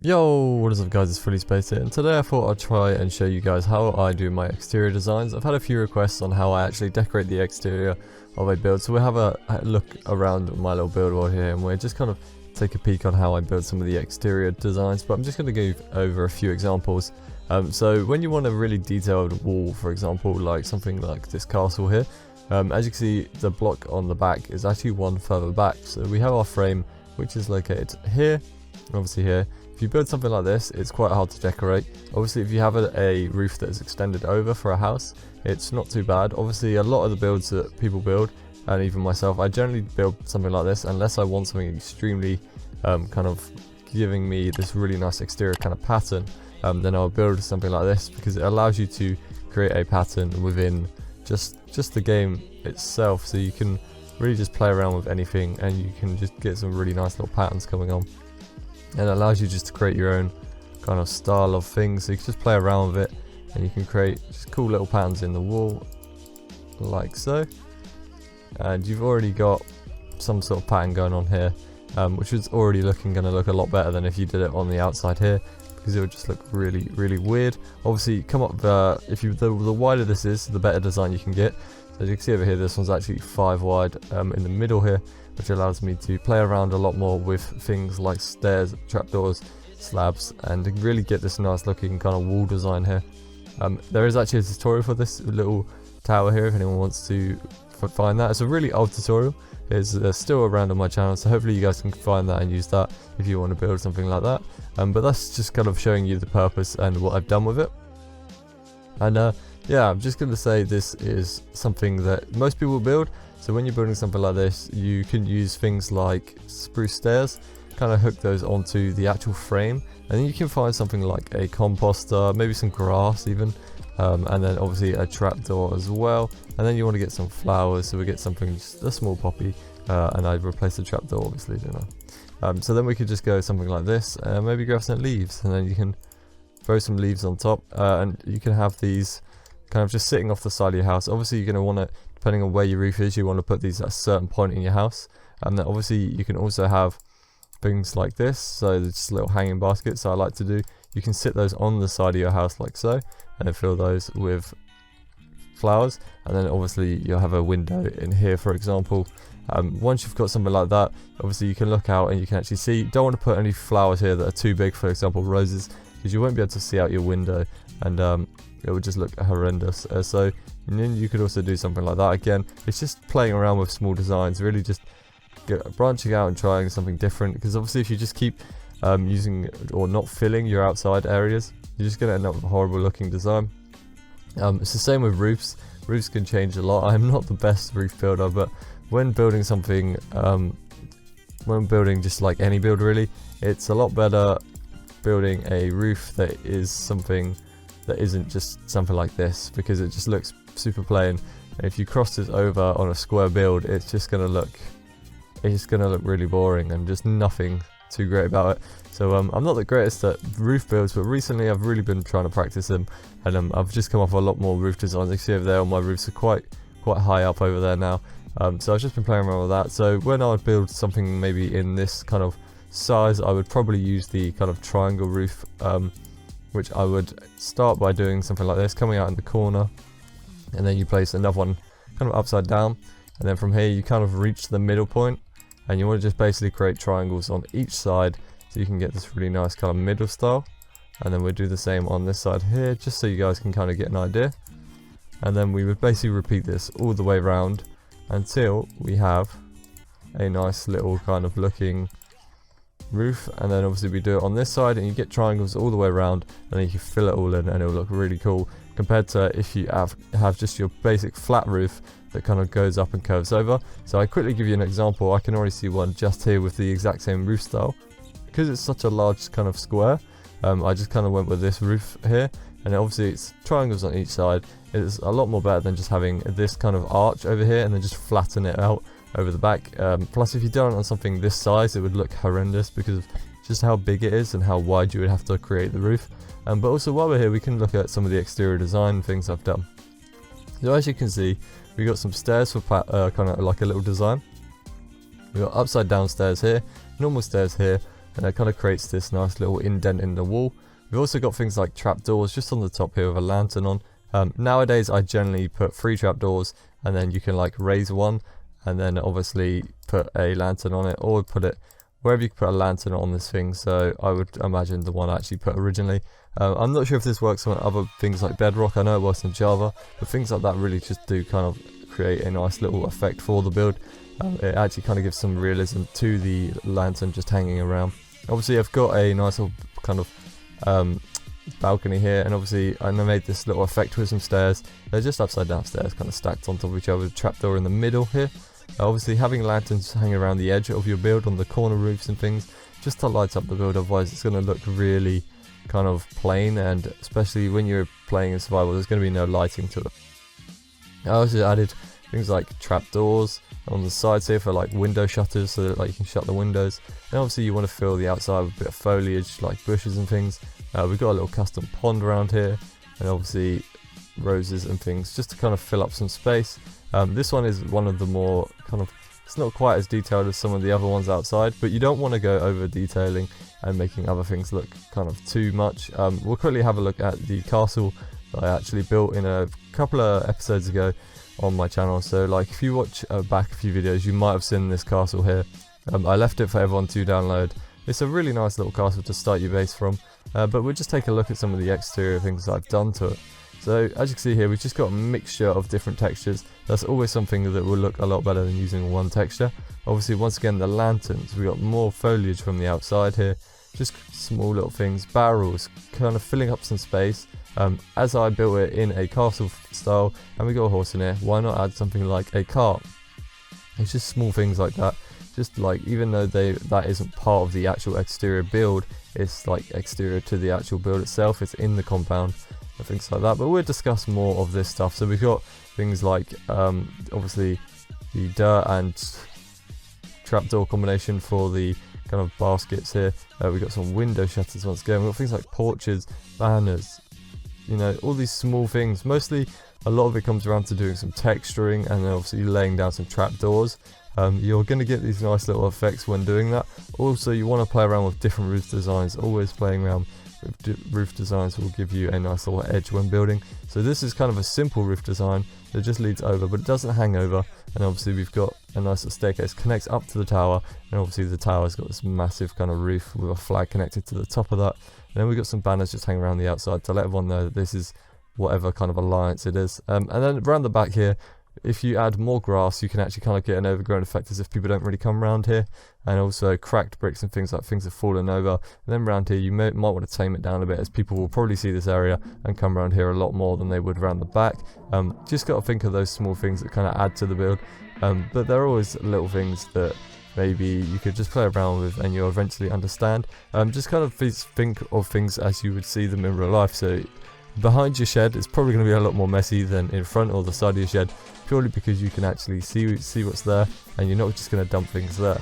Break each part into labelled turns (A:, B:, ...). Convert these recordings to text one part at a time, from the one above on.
A: Yo, what is up guys, it's FullySpaced here, and today I thought I'd try and show you guys how I do my exterior designs. I've had a few requests on how I actually decorate the exterior of a build, so we'll have a look around my little build world here and we'll just kind of take a peek on how I build some of the exterior designs, but I'm just going to go over a few examples. So when you want a really detailed wall, for example, like something like this castle here, as you can see, the block on the back is actually one further back, so we have our frame which is located here, obviously here. If you build something like this, it's quite hard to decorate. Obviously, if you have a roof that is extended over for a house, it's not too bad. Obviously, a lot of the builds that people build, and even myself, I generally build something like this unless I want something extremely kind of giving me this really nice exterior kind of pattern. Then I'll build something like this because it allows you to create a pattern within just the game itself. So you can really just play around with anything and you can just get some really nice little patterns coming on. And it allows you just to create your own kind of style of things, so you can just play around with it and you can create just cool little patterns in the wall like so. And you've already got some sort of pattern going on here, which is already going to look a lot better than if you did it on the outside here, because it would just look really weird. Obviously come up the wider this is, the better design you can get. So as you can see over here, this one's actually 5 wide in the middle here, which allows me to play around a lot more with things like stairs, trapdoors, slabs, and to really get this nice looking kind of wall design here. There is actually a tutorial for this little tower here if anyone wants to find that. It's a really old tutorial. It's still around on my channel, so hopefully you guys can find that and use that if you want to build something like that. But that's just kind of showing you the purpose and what I've done with it. And yeah, I'm just going to say this is something that most people build. So when you're building something like this, you can use things like spruce stairs, kind of hook those onto the actual frame, and then you can find something like a composter, maybe some grass even, and then obviously a trapdoor as well. And then you want to get some flowers, so we get something, just a small poppy, and I'd replace the trapdoor obviously, didn't I? So then we could just go something like this, and maybe grab some leaves, and then you can throw some leaves on top, and you can have these kind of just sitting off the side of your house. Obviously you're going to want to, depending on where your roof is, you want to put these at a certain point in your house. And then obviously you can also have things like this, so there's just little hanging baskets I like to do. You can sit those on the side of your house like so, and then fill those with flowers. And then obviously you'll have a window in here, for example. Once you've got something like that, obviously you can look out and you can actually see. You don't want to put any flowers here that are too big, for example roses, because you won't be able to see out your window, and it would just look horrendous. And then you could also do something like that. Again, it's just playing around with small designs, really just branching out and trying something different, because obviously if you just keep using or not filling your outside areas, you're just going to end up with a horrible looking design. It's the same with roofs. Roofs can change a lot. I'm not the best roof builder, but when building something, when building just like any build really, it's a lot better building a roof that is something that isn't just something like this, because it just looks super plain. And if you cross this over on a square build, it's just gonna look really boring and just nothing too great about it. So I'm not the greatest at roof builds, but recently I've really been trying to practice them, and I've just come off a lot more roof designs. You see over there, all my roofs are quite high up over there now. So I've just been playing around with that. So when I would build something maybe in this kind of size, I would probably use the kind of triangle roof, which I would start by doing something like this, coming out in the corner, and then you place another one kind of upside down, and then from here you kind of reach the middle point, and you want to just basically create triangles on each side so you can get this really nice kind of middle style. And then we'll do the same on this side here, just so you guys can kind of get an idea. And then we would basically repeat this all the way around until we have a nice little kind of looking roof. And then obviously we do it on this side, and you get triangles all the way around, and then you can fill it all in, and it'll look really cool compared to if you have just your basic flat roof that kind of goes up and curves over. So I quickly give you an example. I can already see one just here with the exact same roof style. Because it's such a large kind of square, I just kind of went with this roof here, and obviously it's triangles on each side. It's a lot more better than just having this kind of arch over here and then just flatten it out over the back. Plus if you done it on something this size, it would look horrendous because of just how big it is and how wide you would have to create the roof. But also while we're here, we can look at some of the exterior design things I've done. So as you can see, we got some stairs for kind of like a little design. We got upside down stairs here, normal stairs here, and it kind of creates this nice little indent in the wall. We've also got things like trapdoors just on the top here with a lantern on. Nowadays I generally put 3 trapdoors, and then you can like raise one and then obviously put a lantern on it, or put it wherever you can put a lantern on this thing. So I would imagine the one I actually put originally. I'm not sure if this works on other things like Bedrock. I know it works in Java, but things like that really just do kind of create a nice little effect for the build. It actually kind of gives some realism to the lantern just hanging around. Obviously I've got a nice little kind of balcony here, and obviously I made this little effect with some stairs. They're just upside down stairs kind of stacked on top of each other, trapdoor in the middle here. Obviously having lanterns hanging around the edge of your build on the corner roofs and things just to light up the build, otherwise it's going to look really kind of plain, and especially when you're playing in survival there's going to be no lighting to it. I also added things like trapdoors on the sides here for like window shutters, so that like you can shut the windows. And obviously you want to fill the outside with a bit of foliage like bushes and things. We've got a little custom pond around here, and obviously roses and things just to kind of fill up some space. This one is one of the more kind of, it's not quite as detailed as some of the other ones outside, but you don't want to go over detailing and making other things look kind of too much. We'll quickly have a look at the castle that I actually built in a couple of episodes ago on my channel. So like if you watch back a few videos, you might have seen this castle here. I left it for everyone to download. It's a really nice little castle to start your base from, but we'll just take a look at some of the exterior things I've done to it. So as you can see here, we've just got a mixture of different textures. That's always something that will look a lot better than using one texture. Obviously once again the lanterns, we got more foliage from the outside here, just small little things, barrels, kind of filling up some space. As I built it in a castle style and we got a horse in here, why not add something like a cart? It's just small things like that, just like even though that isn't part of the actual exterior build, it's like exterior to the actual build itself, it's in the compound and things like that. But we'll discuss more of this stuff. So we've got things like obviously the dirt and trapdoor combination for the kind of baskets here. We've got some window shutters once again. We've got things like porches, banners, you know, all these small things. Mostly a lot of it comes around to doing some texturing and then obviously laying down some trapdoors. You're going to get these nice little effects when doing that. Also you want to play around with different roof designs. Always playing around with roof designs will give you a nice little edge when building. So this is kind of a simple roof design that just leads over, but it doesn't hang over. And obviously we've got a nice little staircase connects up to the tower, and obviously the tower's got this massive kind of roof with a flag connected to the top of that. And then we've got some banners just hanging around the outside to let everyone know that this is whatever kind of alliance it is. And then around the back here, if you add more grass, you can actually kind of get an overgrown effect as if people don't really come around here. And also cracked bricks and things like things have fallen over. And then around here you might want to tame it down a bit, as people will probably see this area and come around here a lot more than they would around the back. Just got to think of those small things that kind of add to the build. But there are always little things that maybe you could just play around with and you'll eventually understand. Just kind of think of things as you would see them in real life. So behind your shed it's probably going to be a lot more messy than in front or the side of your shed, purely because you can actually see what's there and you're not just going to dump things there.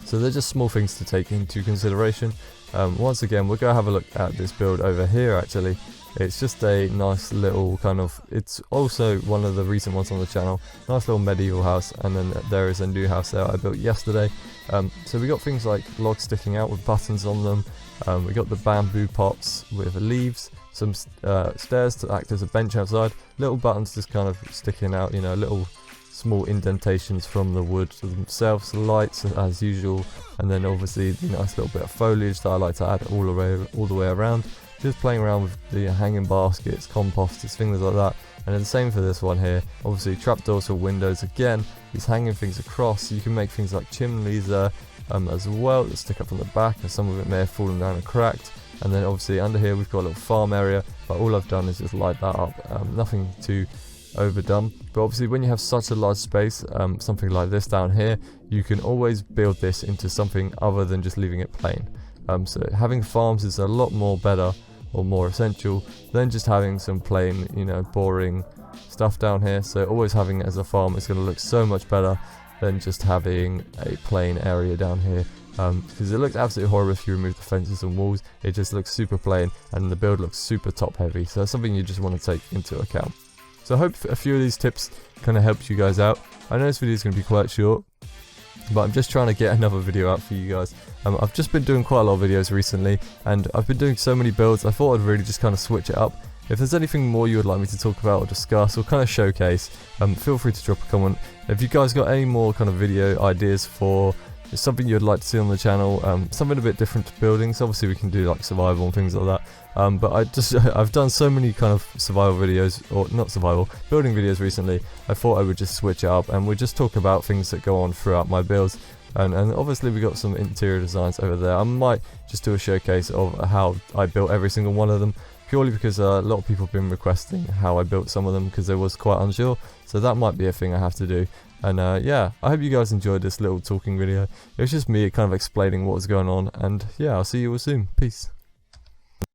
A: So they're just small things to take into consideration. Once again, we're going to have a look at this build over here actually. It's just a nice little kind of, it's also one of the recent ones on the channel, nice little medieval house, and then there is a new house there I built yesterday. So we got things like logs sticking out with buttons on them. We got the bamboo pots with leaves, some stairs to act as a bench outside, little buttons just kind of sticking out, you know, little small indentations from the wood themselves, lights as usual, and then obviously the nice little bit of foliage that I like to add all the way around. Just playing around with the hanging baskets, composters, things like that. And then the same for this one here. Obviously trapdoors for windows again, these hanging things across. You can make things like chimneys there as well that stick up from the back, and some of it may have fallen down and cracked. And then obviously under here we've got a little farm area, but all I've done is just light that up, nothing too overdone. But obviously when you have such a large space, something like this down here, you can always build this into something other than just leaving it plain. So having farms is a lot more better or more essential than just having some plain, you know, boring stuff down here. So always having it as a farm is going to look so much better than just having a plain area down here, because it looks absolutely horrible if you remove the fences and walls. It just looks super plain and the build looks super top heavy, so that's something you just want to take into account. So I hope a few of these tips kind of helped you guys out. I know this video is going to be quite short, but I'm just trying to get another video out for you guys. I've just been doing quite a lot of videos recently, and I've been doing so many builds, I thought I'd really just kind of switch it up. If there's anything more you would like me to talk about or discuss or kind of showcase, feel free to drop a comment. If you guys got any more kind of video ideas for something you'd like to see on the channel, something a bit different to buildings, obviously we can do like survival and things like that, but I've done so many kind of survival videos, or not survival, building videos recently, I thought I would just switch it up and we'd just talk about things that go on throughout my builds. And obviously we got some interior designs over there. I might just do a showcase of how I built every single one of them, purely because a lot of people have been requesting how I built some of them because I was quite unsure, so that might be a thing I have to do. And yeah, I hope you guys enjoyed this little talking video. It was just me kind of explaining what was going on, and yeah, I'll see you all soon. Peace.